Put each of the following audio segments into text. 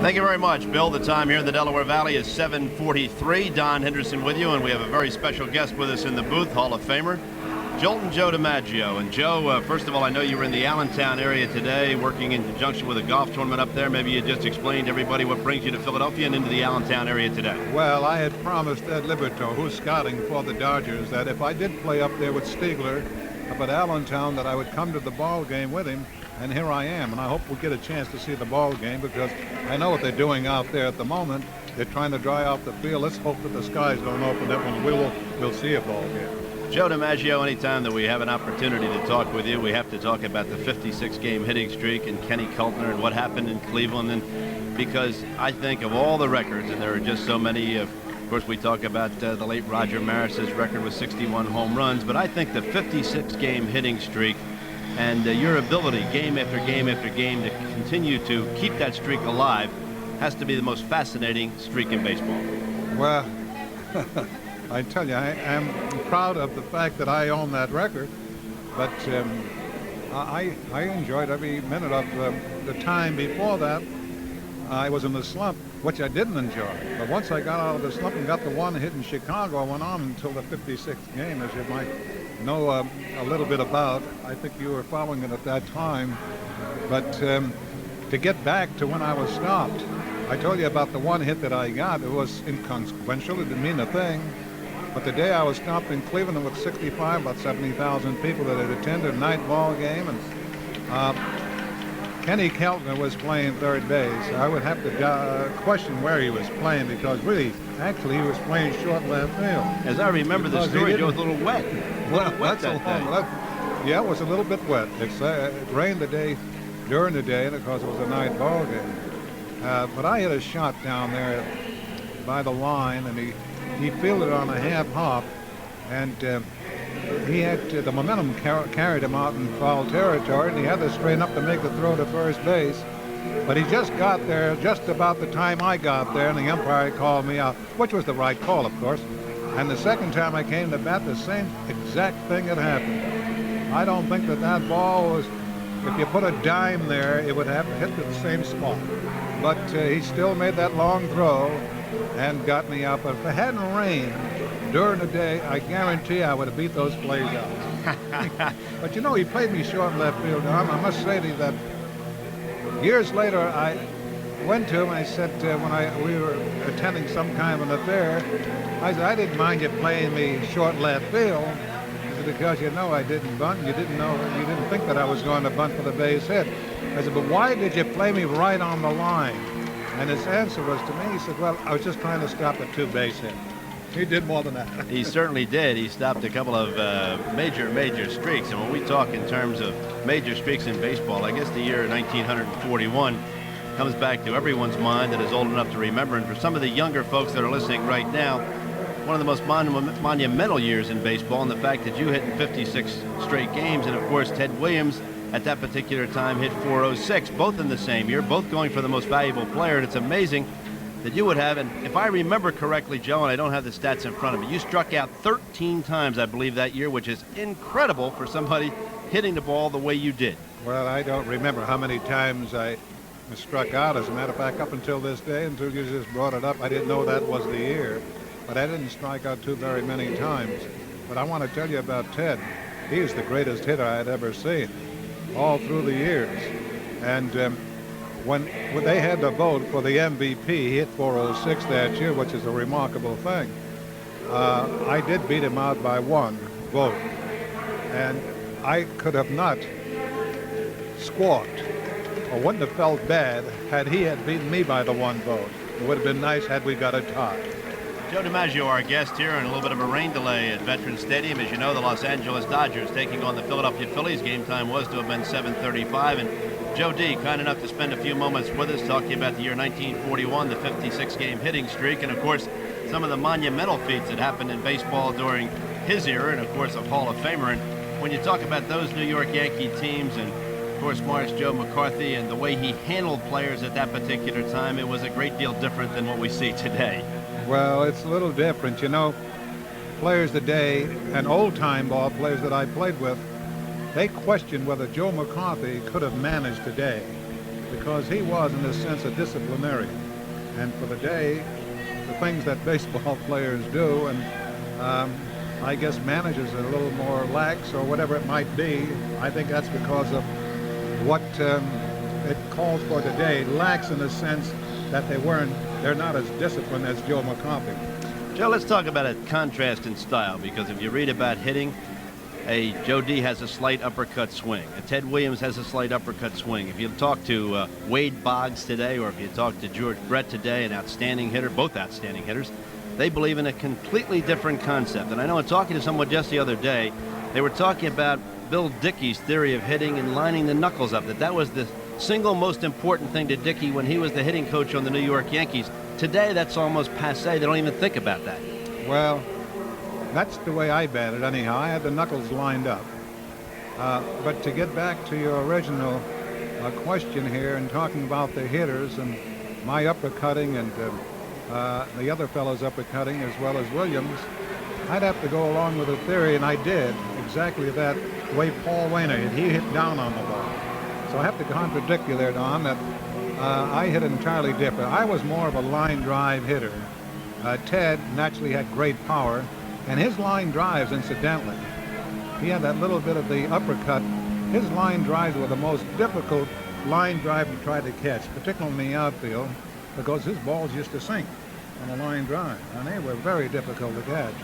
Thank you very much, Bill. The time here in the Delaware Valley is 7:43. Don Henderson with you, and we have a very special guest with us in the booth, Hall of Famer, Joltin' Joe DiMaggio. And Joe, first of all, I know you were in the Allentown area today working in conjunction with a golf tournament up there. Maybe you just explain to everybody what brings you to Philadelphia and into the Allentown area today. Well, I had promised Ed Liberto, who's scouting for the Dodgers, that if I did play up there with Stiegler up at Allentown, that I would come to the ball game with him. And here I am, and I hope we'll get a chance to see the ball game, because I know what they're doing out there at the moment. They're trying to dry out the field. Let's hope that the skies don't open up and we'll see a ball game. Joe DiMaggio, anytime that we have an opportunity to talk with you, we have to talk about the 56-game hitting streak and Kenny Keltner and what happened in Cleveland. And because I think of all the records, and there are just so many, of course, we talk about the late Roger Maris's record with 61 home runs, but I think the 56-game hitting streak and your ability game after game after game to continue to keep that streak alive has to be the most fascinating streak in baseball. Well, I tell you, I am proud of the fact that I own that record, but I enjoyed every minute of the time before that. I was in the slump, which I didn't enjoy. But once I got out of the slump and got the one hit in Chicago, I went on until the 56th game, as you might know a little bit about. I think you were following it at that time. But to get back to when I was stopped, I told you about the one hit that I got. It was inconsequential. It didn't mean a thing. But the day I was stopped in Cleveland with 65, about 70,000 people that had attended a night ball game, and Kenny Keltner was playing third base. I would have to question where he was playing, because really, actually, he was playing short left field. As I remember the story, Joe, was a little wet. Yeah, it was a little bit wet. It rained during the day, and of course it was a night ball game. But I hit a shot down there by the line, and he fielded on a half hop, and he had the momentum carried him out in foul territory, and he had to straighten up to make the throw to first base. But he just got there just about the time I got there, and the umpire called me out, which was the right call, of course. And the second time I came to bat, the same exact thing had happened. I don't think that ball was, if you put a dime there, it would have hit the same spot. But he still made that long throw and got me out. But if it hadn't rained during the day, I guarantee I would have beat those plays out. But you know, he played me short left field. Now, I must say to you that years later, I went to him and I said, when we were attending some kind of an affair, I said, I didn't mind you playing me short left field. He said, because you know I didn't bunt. You didn't think that I was going to bunt for the base hit. I said, but why did you play me right on the line? And his answer was to me, he said, well, I was just trying to stop a two-base hit. He did more than that. He certainly did. He stopped a couple of major streaks. And when we talk in terms of major streaks in baseball, I guess the year 1941 comes back to everyone's mind that is old enough to remember. And for some of the younger folks that are listening right now, one of the most monumental years in baseball, and the fact that you hit in 56 straight games, and of course Ted Williams at that particular time hit 406, both in the same year, both going for the most valuable player. And it's amazing that you would have, and if I remember correctly, Joe, and I don't have the stats in front of me, you struck out 13 times, I believe, that year, which is incredible for somebody hitting the ball the way you did. Well, I don't remember how many times I struck out. As a matter of fact, up until this day, until you just brought it up, I didn't know that was the year. But I didn't strike out too very many times. But I want to tell you about Ted. He's the greatest hitter I had ever seen, all through the years. And when they had to vote for the MVP, he hit 406 that year, which is a remarkable thing. I did beat him out by one vote. And I could have not squawked or wouldn't have felt bad had he had beaten me by the one vote. It would have been nice had we got a tie. Joe DiMaggio, our guest here, and a little bit of a rain delay at Veterans Stadium. As you know, the Los Angeles Dodgers taking on the Philadelphia Phillies. Game time was to have been 7:35. And Joe D, kind enough to spend a few moments with us talking about the year 1941, the 56-game hitting streak, and of course, some of the monumental feats that happened in baseball during his era, and of course, a Hall of Famer. And when you talk about those New York Yankee teams, and of course, Morris Joe McCarthy, and the way he handled players at that particular time, it was a great deal different than what we see today. Well, it's a little different. You know, players today and old-time ball players that I played with, they question whether Joe McCarthy could have managed today. because he was, in a sense, a disciplinarian. And for the day, the things that baseball players do, and I guess managers are a little more lax or whatever it might be, I think that's because of what it calls for today. Lax in the sense that they're not as disciplined as Joe McCoffey. Joe, let's talk about a contrast in style, because if you read about hitting, Joe D has a slight uppercut swing. Ted Williams has a slight uppercut swing. If you talk to Wade Boggs today, or if you talk to George Brett today, an outstanding hitter, both outstanding hitters, they believe in a completely different concept. And I know in talking to someone just the other day, they were talking about Bill Dickey's theory of hitting and lining the knuckles up, that was the single most important thing to Dickey when he was the hitting coach on the New York Yankees. Today, that's almost passé. They don't even think about that. Well, that's the way I batted anyhow. I had the knuckles lined up. But to get back to your original question here and talking about the hitters and my uppercutting and the other fellows uppercutting as well as Williams, I'd have to go along with the theory, and I did exactly that, the way Paul Wainer hit. He hit down on the ball. So I have to contradict you there, Don, that I hit entirely different. I was more of a line drive hitter. Ted naturally had great power, and his line drives, incidentally, he had that little bit of the uppercut. His line drives were the most difficult line drive to try to catch, particularly in the outfield, because his balls used to sink on a line drive, and they were very difficult to catch.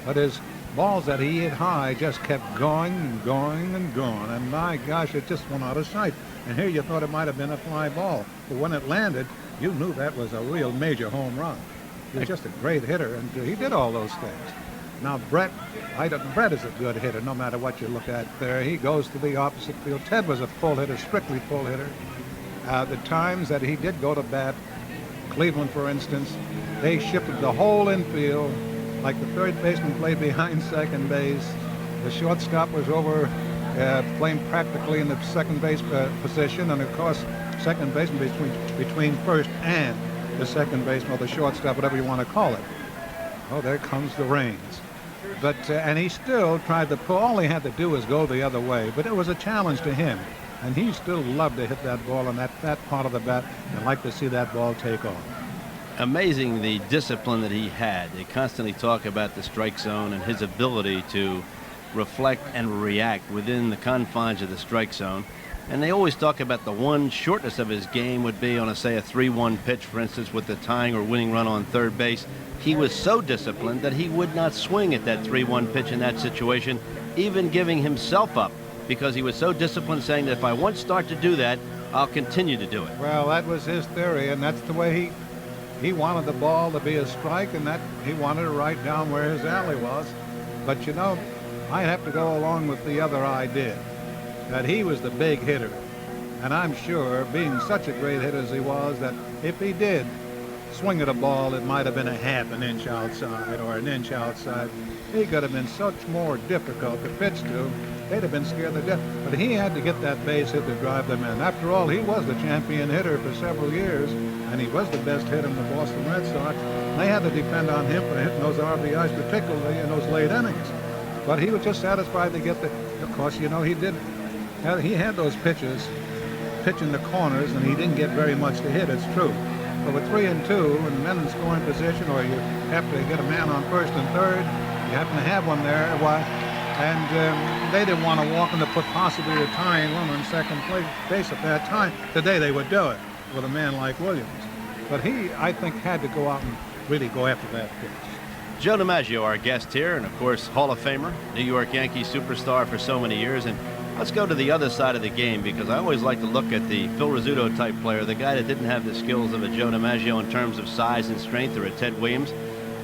But his balls that he hit high just kept going and going and going, and my gosh, it just went out of sight. And here you thought it might have been a fly ball, but when it landed, you knew that was a real major home run. He was just a great hitter, and he did all those things. Now, Brett is a good hitter, no matter what you look at there. He goes to the opposite field. Ted was a full hitter, strictly full hitter. The times that he did go to bat, Cleveland, for instance, they shifted the whole infield. Like the third baseman played behind second base. The shortstop was over, playing practically in the second base position, and of course, second baseman between first and the second baseman, or the shortstop, whatever you want to call it. Oh, there comes the rains. But and he still tried to pull. All he had to do was go the other way. But it was a challenge to him, and he still loved to hit that ball on that part of the bat, and liked to see that ball take off. Amazing the discipline that he had. They constantly talk about the strike zone and his ability to reflect and react within the confines of the strike zone. And they always talk about the one shortness of his game would be on, say, a 3-1 pitch, for instance, with the tying or winning run on third base. He was so disciplined that he would not swing at that 3-1 pitch in that situation, even giving himself up, because he was so disciplined, saying that if I once start to do that, I'll continue to do it. Well, that was his theory, and that's the way he wanted the ball to be a strike, and that he wanted it right down where his alley was. But you know, I have to go along with the other idea, that he was the big hitter. And I'm sure, being such a great hitter as he was, that if he did swing at a ball, it might have been a half an inch outside or an inch outside. He could have been such more difficult to pitch to. They'd have been scared to death. But he had to get that base hit to drive them in. After all, he was the champion hitter for several years, and he was the best hitter in the Boston Red Sox. They had to depend on him for hitting those RBIs, particularly in those late innings. But he was just satisfied to get the, of course, you know, he had those pitches, pitching the corners, and he didn't get very much to hit, it's true. But with 3 and 2, and men in scoring position, or you have to get a man on first and third, you happen to have one there, and they didn't want to walk into put possibly a tying run on second base at that time. Today they would do it with a man like Williams. But he, I think, had to go out and really go after that pitch. Joe DiMaggio, our guest here, and of course, Hall of Famer, New York Yankees superstar for so many years. And let's go to the other side of the game, because I always like to look at the Phil Rizzuto type player, the guy that didn't have the skills of a Joe DiMaggio in terms of size and strength, or a Ted Williams,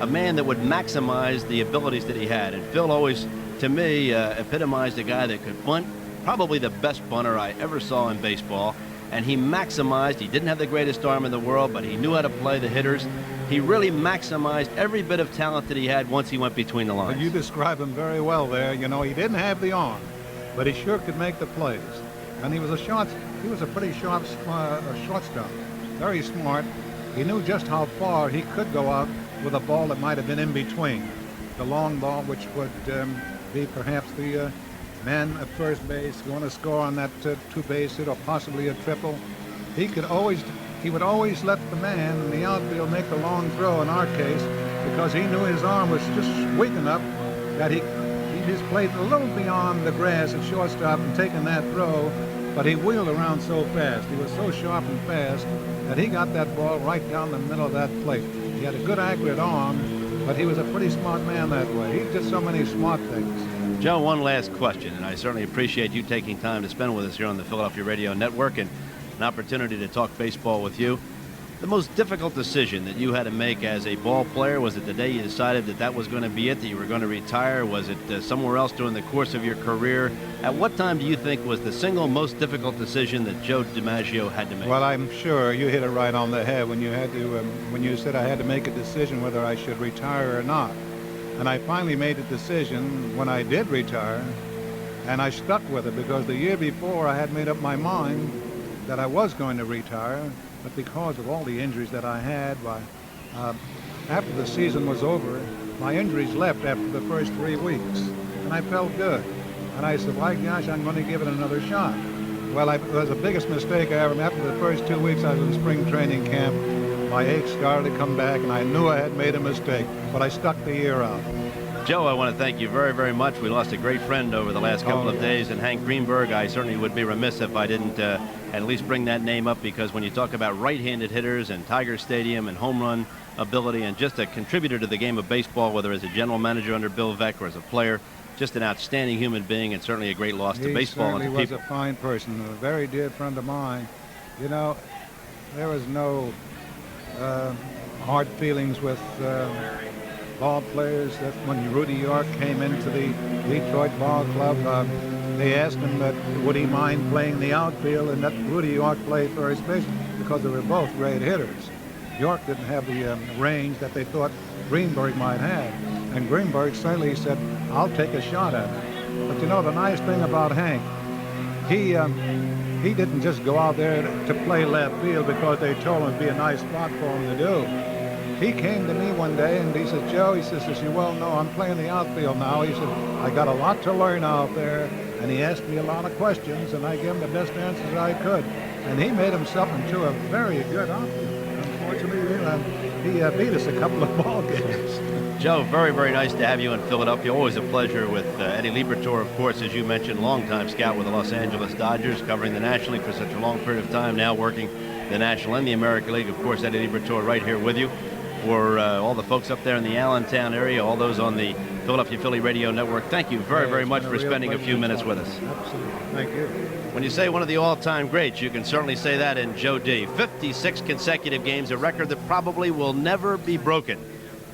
a man that would maximize the abilities that he had. And Phil always, to me, epitomized a guy that could bunt, probably the best bunter I ever saw in baseball. And he maximized, he didn't have the greatest arm in the world, but he knew how to play the hitters. He really maximized every bit of talent that he had once he went between the lines. Well, you describe him very well there. You know, he didn't have the arm, but he sure could make the plays. And he was a pretty sharp shortstop, very smart. He knew just how far he could go out with a ball that might have been in between. The long ball, which would be perhaps the man at first base going to score on that 2-base hit, or possibly a triple. he would always let the man in the outfield make the long throw in our case, because he knew his arm was just weak enough that he just played a little beyond the grass at shortstop and taken that throw, but he wheeled around so fast. He was so sharp and fast that he got that ball right down the middle of that plate. He had a good accurate arm, but he was a pretty smart man that way. He did so many smart things. Joe, one last question, and I certainly appreciate you taking time to spend with us here on the Philadelphia Radio Network and an opportunity to talk baseball with you. The most difficult decision that you had to make as a ball player, was it the day you decided that that was going to be it, that you were going to retire? Was it somewhere else during the course of your career? At what time do you think was the single most difficult decision that Joe DiMaggio had to make? Well, I'm sure you hit it right on the head when you had to, when you said I had to make a decision whether I should retire or not. And I finally made a decision when I did retire, and I stuck with it, because the year before I had made up my mind that I was going to retire. But because of all the injuries that I had, after the season was over, my injuries left after the first 3 weeks, and I felt good. And I said, "My gosh, I'm going to give it another shot." Well, it was the biggest mistake I ever made. After the first 2 weeks I was in spring training camp, my aches started to come back, and I knew I had made a mistake, but I stuck the year out. Joe, I want to thank you very, very much. We lost a great friend over the last couple of days, and Hank Greenberg. I certainly would be remiss if I didn't at least bring that name up, because when you talk about right-handed hitters and Tiger Stadium and home run ability, and just a contributor to the game of baseball, whether as a general manager under Bill Veeck or as a player, just an outstanding human being, and certainly a great loss to baseball and to people. He was a fine person, a very dear friend of mine. You know, there was no hard feelings with ball players. That when Rudy York came into the Detroit Ball Club, they asked him that would he mind playing the outfield, and let Rudy York play first base, because they were both great hitters. York didn't have the range that they thought Greenberg might have, and Greenberg certainly said, "I'll take a shot at it." But you know, the nice thing about Hank, he didn't just go out there to play left field because they told him it'd be a nice spot for him to do. He came to me one day and he said, "Joe," he says, "as you well know, I'm playing the outfield now." He said, "I got a lot to learn out there." And he asked me a lot of questions, and I gave him the best answers I could. And he made himself into a very good outfielder. Unfortunately, he beat us a couple of ball games. Joe, very, very nice to have you in Philadelphia. Always a pleasure with Eddie Liberatore, of course, as you mentioned, longtime scout with the Los Angeles Dodgers, covering the National League for such a long period of time, now working the National and the American League. Of course, Eddie Liberatore right here with you. For all the folks up there in the Allentown area, all those on the Philadelphia Philly Radio Network, thank you very, very much for spending a few minutes with us. Absolutely. Thank you. When you say one of the all-time greats, you can certainly say that in Joe D. 56 consecutive games, a record that probably will never be broken.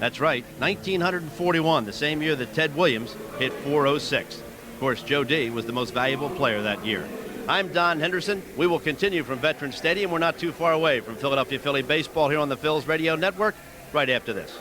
That's right, 1941, the same year that Ted Williams hit .406. Of course, Joe D. was the most valuable player that year. I'm Don Henderson. We will continue from Veterans Stadium. We're not too far away from Philadelphia Philly baseball here on the Phil's Radio Network right after this.